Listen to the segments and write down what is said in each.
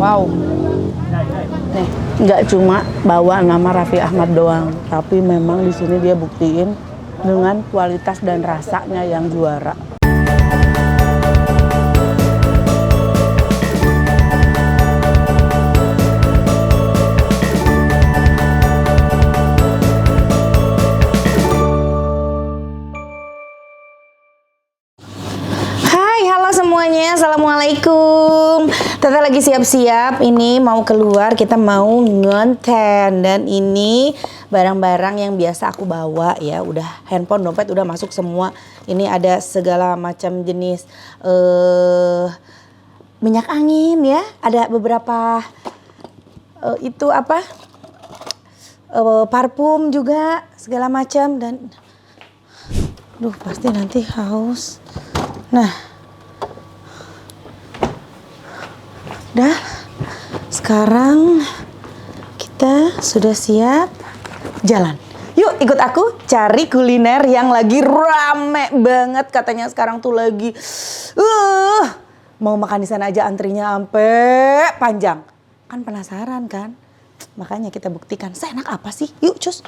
Wow. Nih, nggak cuma bawa nama Raffi Ahmad doang, tapi memang di sini dia buktiin dengan kualitas dan rasanya yang juara. Semuanya, assalamualaikum. Tata lagi siap-siap, ini mau keluar, kita mau ngonten. Dan ini barang-barang yang biasa aku bawa ya. Udah handphone, dompet udah masuk semua. Ini ada segala macam jenis minyak angin ya. Ada beberapa itu apa, parfum juga segala macam. Dan duh, pasti nanti haus. Nah, udah, sekarang kita sudah siap jalan. Yuk ikut aku cari kuliner yang lagi rame banget. Katanya sekarang tuh lagi mau makan di sana aja antrinya sampai panjang. Kan penasaran kan? Makanya kita buktikan seenak apa sih. Yuk cus.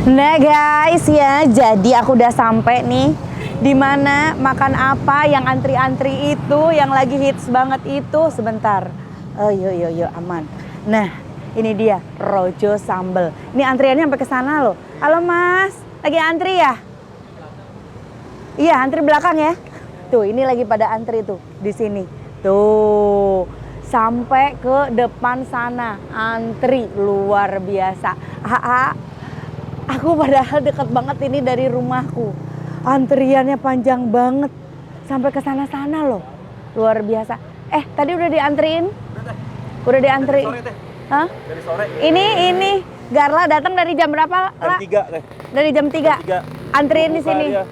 Nah guys ya, jadi aku udah sampai nih. Dimana makan apa yang antri-antri itu, yang lagi hits banget itu. Sebentar, yuk aman. Nah ini dia Rojo Sambal. Ini antriannya sampai ke sana loh. Halo mas, lagi antri ya? Iya, antri belakang ya. Tuh ini lagi pada antri tuh di sini. Tuh sampai ke depan sana antri luar biasa. Aku padahal deket banget ini dari rumahku. Antriannya panjang banget sampai ke sana-sana loh. Luar biasa. Tadi udah diantriin? Udah diantriin. Hah? Dari sore. Ini Garla datang dari jam berapa? Jam 3 teh. Dari jam 3. Antriin di sini. Dia.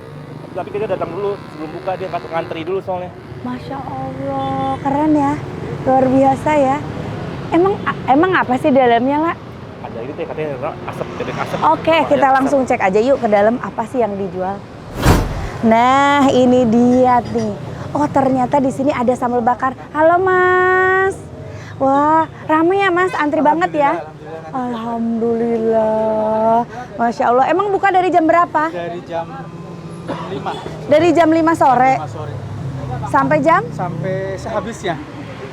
Tapi kita datang dulu sebelum buka, dia ngantri dulu soalnya. Masya Allah, keren ya. Luar biasa ya. Emang apa sih dalamnya, Lah? Ada ini teh katanya asap, bebek asap. Oke, kita langsung cek aja yuk ke dalam apa sih yang dijual. Nah, ini dia nih. Oh, ternyata di sini ada sambal bakar. Halo, Mas. Wah, ramai ya, Mas? Antri banget ya? Alhamdulillah. Masya Allah. Emang buka dari jam berapa? Dari jam 5. Dari jam 5 sore? 5 sore. Sampai jam? Sampai sehabisnya.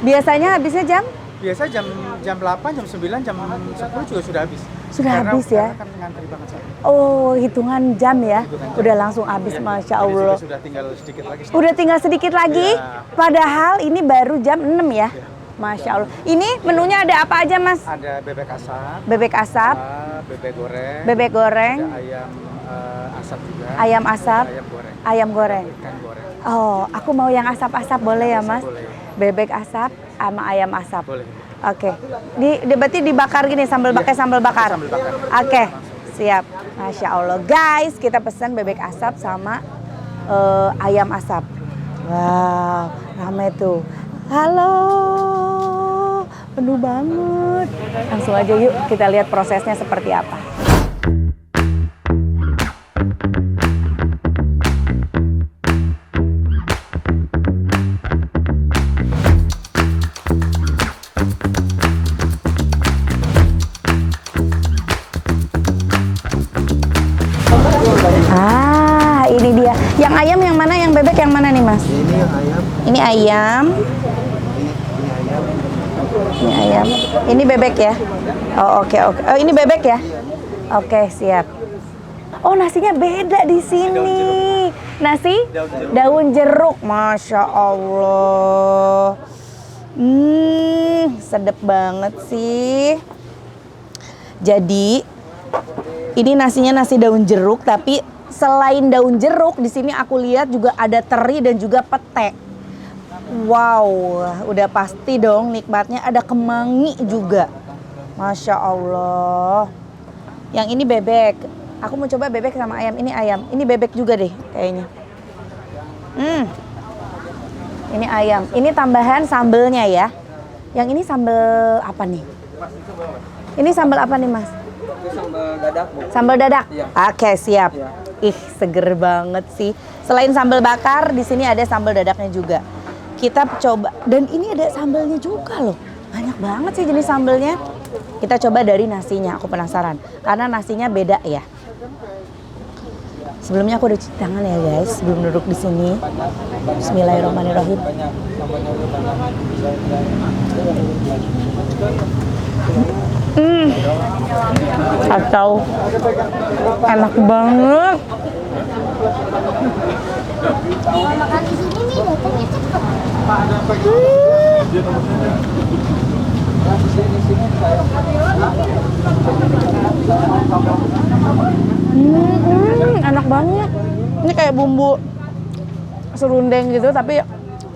Biasanya habisnya jam? Biasa jam 8, jam 9, jam 10 juga sudah habis. Sudah habis ya? Karena kan ngantri banget saya. Oh, hitungan jam ya? Udah langsung habis, ya. Masya Allah. Sudah tinggal sedikit lagi. Udah tinggal sedikit lagi? Ya. Padahal ini baru jam 6 ya? Ya. Masya Allah. Ini menunya ada apa aja, Mas? Ada bebek asap. Bebek asap. Bebek goreng. Bebek goreng. Ada ayam asap juga. Ayam asap. Ayam goreng. Ayam goreng. Ikan goreng. Oh, aku mau yang asap-asap boleh ya, Mas? Boleh. Bebek asap sama ayam asap. Boleh. Oke. Berarti dibakar gini, sambal bakar, sambal bakar. Sambal bakar. Oke. Siap. Masya Allah. Guys, kita pesan bebek asap sama ayam asap. Wow, rame tuh. Halo. Penuh banget. Langsung aja yuk kita lihat prosesnya seperti apa. Ini dia. Yang ayam yang mana? Yang bebek yang mana nih, Mas? Ini ayam. Ini ayam. Ini ayam. Ini bebek ya? Oh, oke. Oh, ini bebek ya? Oke, siap. Oh, nasinya beda di sini. Nasi daun jeruk. Masya Allah. Sedep banget sih. Jadi, ini nasinya nasi daun jeruk, tapi selain daun jeruk, di sini aku lihat juga ada teri dan juga pete. Wow, udah pasti dong nikmatnya. Ada kemangi juga. Masya Allah. Yang ini bebek. Aku mau coba bebek sama ayam. Ini ayam. Ini bebek juga deh kayaknya. Ini ayam. Ini tambahan sambelnya ya. Yang ini sambel apa nih? Ini sambal apa nih, Mas? Sambal dadak, Bu. Sambal dadak? Iya. Oke, siap. Iya. Ih, seger banget sih. Selain sambal bakar, di sini ada sambal dadaknya juga. Kita coba, dan ini ada sambelnya juga loh. Banyak banget sih jenis sambelnya. Kita coba dari nasinya, aku penasaran. Karena nasinya beda ya. Sebelumnya aku udah cuci tangan ya guys, sebelum duduk di sini. Bismillahirrahmanirrahim. Kacau, enak banget. Kalau makan di sini nih datangnya cepet. Enak banget. Ini kayak bumbu serundeng gitu, tapi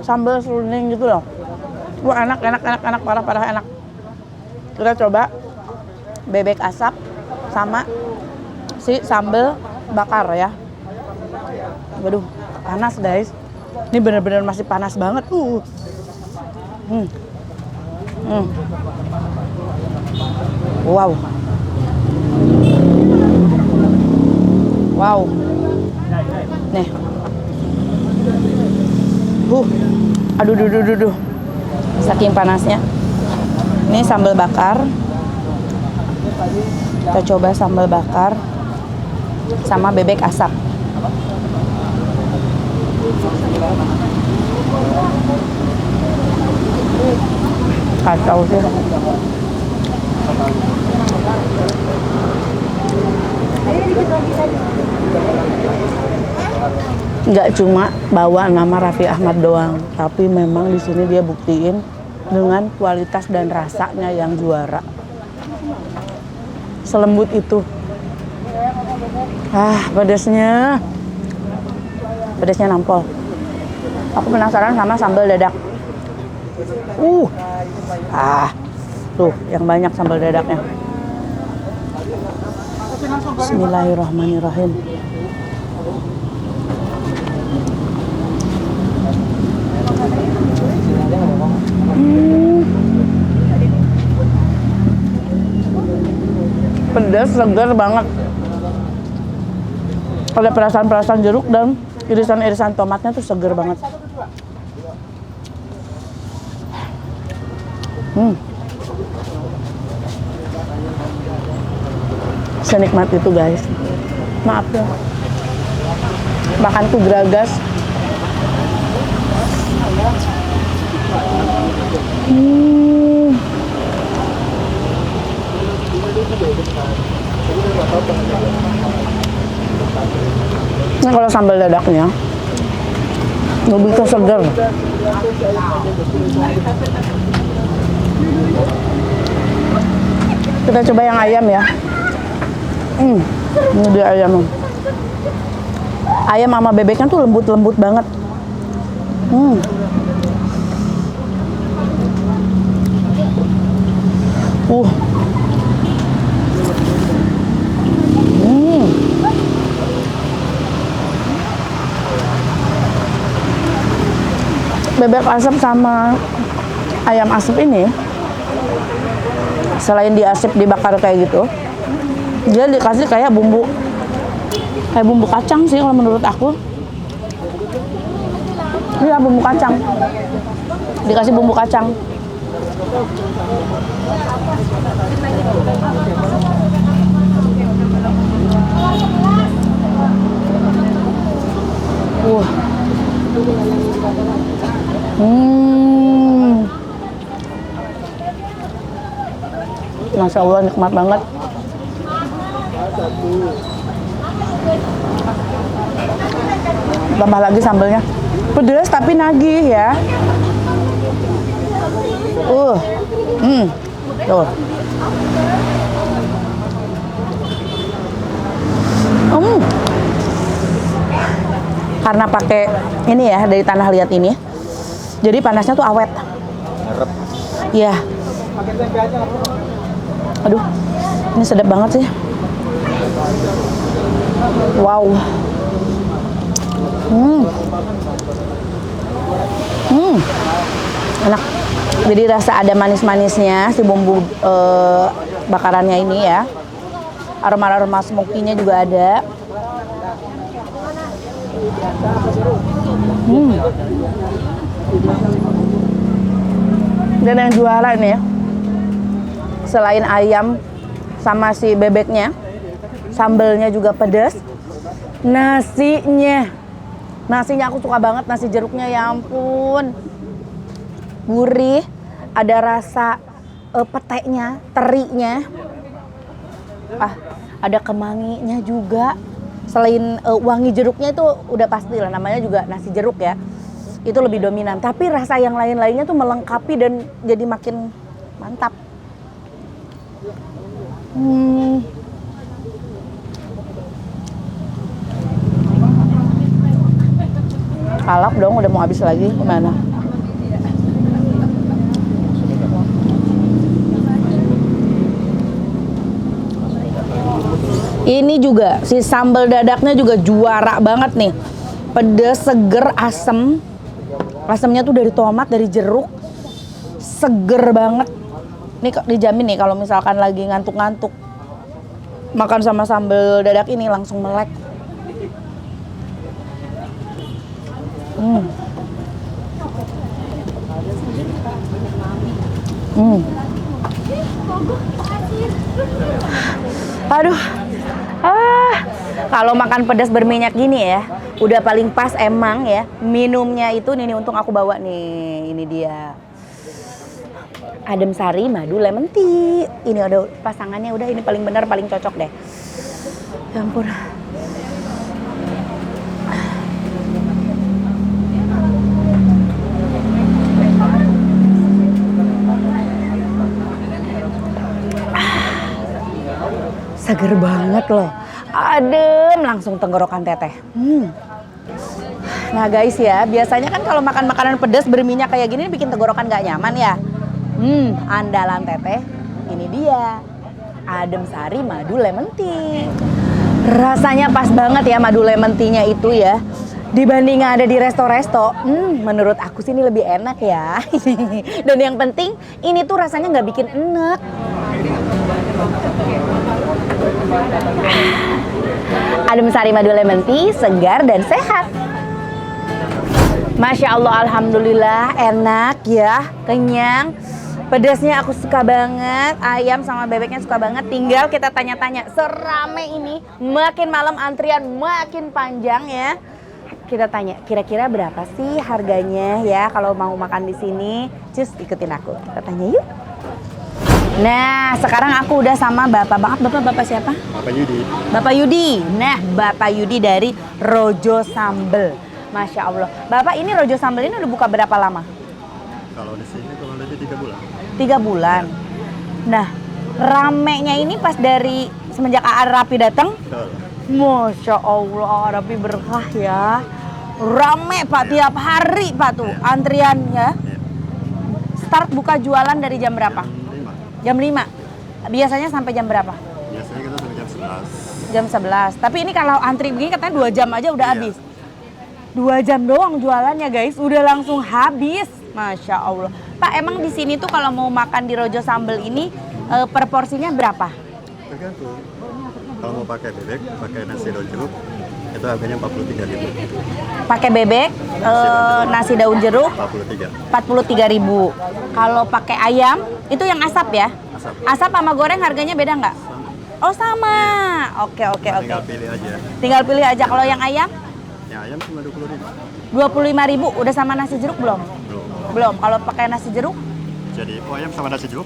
sambal serundeng gitu loh. Wah, enak, parah enak. Kita coba bebek asap sama si sambal bakar ya. Waduh, panas guys. Ini bener-bener masih panas banget. Wow. Nih. Aduh. Saking panasnya. Ini sambal bakar. Kita coba sambal bakar sama bebek asap. Kacau sih. Nggak cuma bawa nama Raffi Ahmad doang, tapi memang di sini dia buktiin dengan kualitas dan rasanya yang juara. Selembut itu. Pedasnya nampol. Aku penasaran sama sambal dadak. Tuh yang banyak sambal dadaknya. Bismillahirrahmanirrahim. Pedas, segar banget. Ada perasan jeruk dan irisan tomatnya tuh segar banget. Senikmat itu guys. Maaf ya, makanku geragas. Nah, kalau sambal dadaknya lebih ke segar. Kita coba yang ayam ya. Ini dia ayam. Ayam sama bebeknya tuh lembut banget. Bebek asap sama ayam asap ini, selain diasap dibakar kayak gitu, dia dikasih kayak bumbu kacang sih kalau menurut aku. Iya, bumbu kacang. Dikasih bumbu kacang. Masya Allah, nikmat banget. Tambah lagi sambelnya. Pedas tapi nagih ya. Tuh. Karena pakai ini ya, dari tanah liat ini, jadi panasnya tuh awet. Ngerep. Iya. Aduh, ini sedap banget sih. Wow. Enak. Jadi rasa ada manis-manisnya si bumbu bakarannya ini ya. Aroma-aroma smoky-nya juga ada. Dan yang juara nih ya, selain ayam sama si bebeknya, sambelnya juga pedas. Nasinya aku suka banget, nasi jeruknya ya ampun. Gurih, ada rasa petenya, terinya. Ada kemanginya juga. Selain wangi jeruknya itu udah pasti lah, namanya juga nasi jeruk ya. Itu lebih dominan, tapi rasa yang lain-lainnya tuh melengkapi dan jadi makin mantap. Alak dong, udah mau habis lagi, gimana? Ini juga, si sambal dadaknya juga juara banget nih. Pedas, seger, asem. Asemnya tuh dari tomat, dari jeruk. Seger banget. Ini dijamin nih kalau misalkan lagi ngantuk-ngantuk, makan sama sambal dadak ini langsung melek. Aduh. Kalau makan pedas berminyak gini ya, udah paling pas emang ya. Minumnya itu nih untung aku bawa nih. Ini dia. Adem sari madu lemon tea. Ini udah pasangannya, udah ini paling benar, paling cocok deh. Ya ampun. Seger banget loh, adem langsung tenggorokan teteh. Nah guys ya, biasanya kan kalau makan makanan pedas berminyak kayak gini bikin tenggorokan gak nyaman ya. Andalan teteh, ini dia, adem sari madu lemon tea. Rasanya pas banget ya madu lemon tea-nya itu ya. Dibanding ada di resto-resto, menurut aku sih ini lebih enak ya. Dan yang penting ini tuh rasanya nggak bikin enek. Adem sari madu lemon tea, segar dan sehat. Masya Allah, alhamdulillah enak ya, kenyang. Pedasnya aku suka banget, ayam sama bebeknya suka banget. Tinggal kita tanya-tanya, serame ini makin malam antrian makin panjang ya. Kita tanya, kira-kira berapa sih harganya ya kalau mau makan di sini? Cus, ikutin aku. Kita tanya yuk. Nah, sekarang aku udah sama Bapak siapa? Bapak Yudi. Bapak Yudi. Nah, Bapak Yudi dari Rojo Sambel. Masya Allah. Bapak, ini Rojo Sambel ini udah buka berapa lama? Kalau di sini kurang lebih 3 bulan. 3 bulan. Nah, ramenya ini pas dari semenjak Rapi datang. Betul. Masya Allah, Rapi berkah ya. Rame Pak, tiap hari Pak tuh antriannya. Start buka jualan dari jam berapa? 5. Jam 5. Biasanya sampai jam berapa? Biasanya kita sampai jam 11. Jam 11. Tapi ini kalau antri begini katanya 2 jam aja udah Iya. habis. 2 jam doang jualannya guys, udah langsung habis. Masya Allah. Pak, emang di sini tuh kalau mau makan di Rojo Sambel ini per porsinya berapa? Tergantung. Kalau mau pakai bebek, pakai nasi daun jeruk, itu harganya 43.000. Pakai bebek, nasi daun jeruk 43. 43.000. Kalau pakai ayam, itu yang asap ya? Asap. Asap sama goreng harganya beda nggak? Oh sama. Oke. Tinggal pilih aja. Tinggal pilih aja. Kalau yang ayam? Yang ayam cuma 25. 25.000. Udah sama nasi jeruk belum? Belum. Belum. Kalau pakai nasi jeruk? Jadi ayam sama nasi jeruk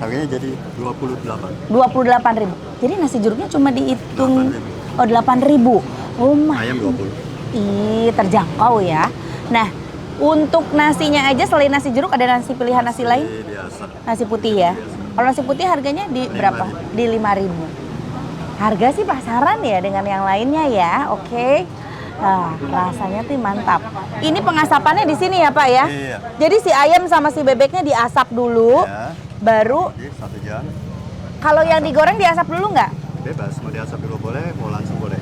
harganya jadi 28. 28.000. Jadi nasi jeruknya cuma dihitung 8.000. oh 8.000. Oh my. Ayam 20. Ih, terjangkau ya. Nah, untuk nasinya aja selain nasi jeruk ada nasi pilihan nasi lain? Ini biasa. Nasi putih ya. Kalau nasi putih harganya di berapa? Di 5.000. Harga sih pasaran ya dengan yang lainnya ya. Oke. Nah, rasanya tuh mantap. Ini pengasapannya di sini ya, Pak ya? Iya. Jadi si ayam sama si bebeknya diasap dulu, Ya. baru Oke, 1 jam. kalau yang digoreng diasap dulu nggak? Bebas, mau diasap dulu boleh, mau langsung boleh.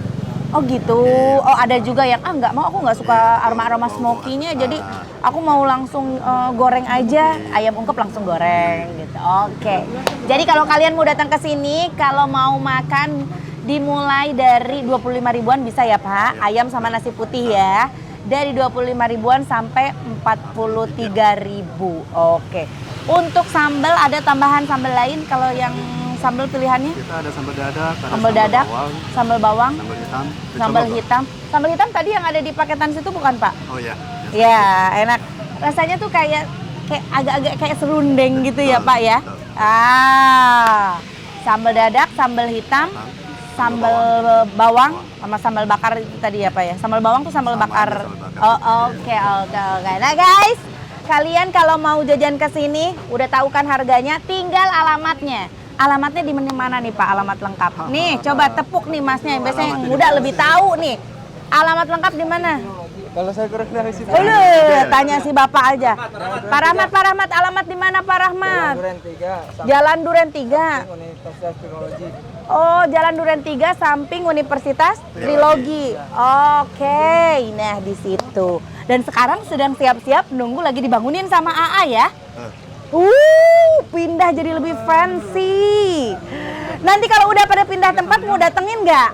Oh gitu. Oh ada juga yang nggak mau, aku nggak suka aroma-aroma smoky-nya, jadi aku mau langsung goreng aja, ayam ungkep langsung goreng gitu. Oke. Jadi kalau kalian mau datang ke sini, kalau mau makan dimulai dari 25 ribuan bisa ya Pak, ayam sama nasi putih ya. Dari 25 ribuan sampai 43.000. Oke. Untuk sambal ada tambahan sambal lain kalau yang sambal pilihannya? Kita ada sambal dadak, ada Sambal dadak, bawang, sambal bawang, sambal hitam. sambal Dicoba, Bro. hitam. Sambal hitam tadi yang ada di paketan situ bukan, Pak? Oh iya. Ya, enak. Rasanya tuh kayak agak-agak kayak serundeng gitu ya, Betul, Pak ya. betul. Sambal dadak, sambal hitam, sambal bawang sama sambal bakar itu tadi ya, Pak ya. Sambal bawang tuh sambal Sama bakar. aja sambal bakar. Oh, oke. Nah, guys, kalian kalau mau jajan ke sini udah tahu kan harganya, tinggal alamatnya. Alamatnya di mana nih, Pak? Alamat lengkap. Nih, coba tepuk nih Masnya. Biasanya yang Alamatnya muda di lebih tahu nih. Alamat lengkap di mana? Kalau saya kurang dari situ. Tanya si Bapak aja. Pak Rahmat, alamat di mana Pak Rahmat? Duren 3, Jalan Duren 3. Universitas Teknologi. Oh, Jalan Duren 3 samping Universitas Trilogi. Oke, nah di situ. Dan sekarang sedang siap-siap nunggu lagi dibangunin sama AA ya. Pindah jadi lebih fancy. Nanti kalau udah pada pindah tempat mau datengin nggak?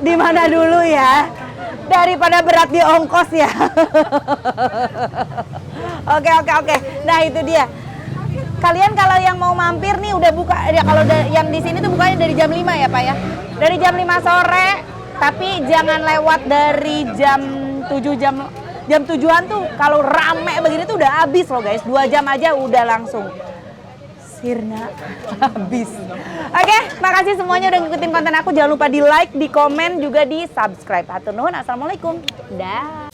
Di mana dulu ya? Daripada berat di ongkos ya. Oke. Nah itu dia. Kalian kalau yang mau mampir nih udah buka ya, kalau yang di sini tuh bukanya dari jam 5 ya, Pak ya. Dari jam 5 sore, tapi jangan lewat dari jam 7 jam 7-an tuh kalau rame begini tuh udah habis loh guys. 2 jam aja udah langsung sirna habis. Oke, makasih semuanya udah ngikutin konten aku. Jangan lupa di like, di komen, juga di subscribe. Hatur nuhun, assalamualaikum. Dah.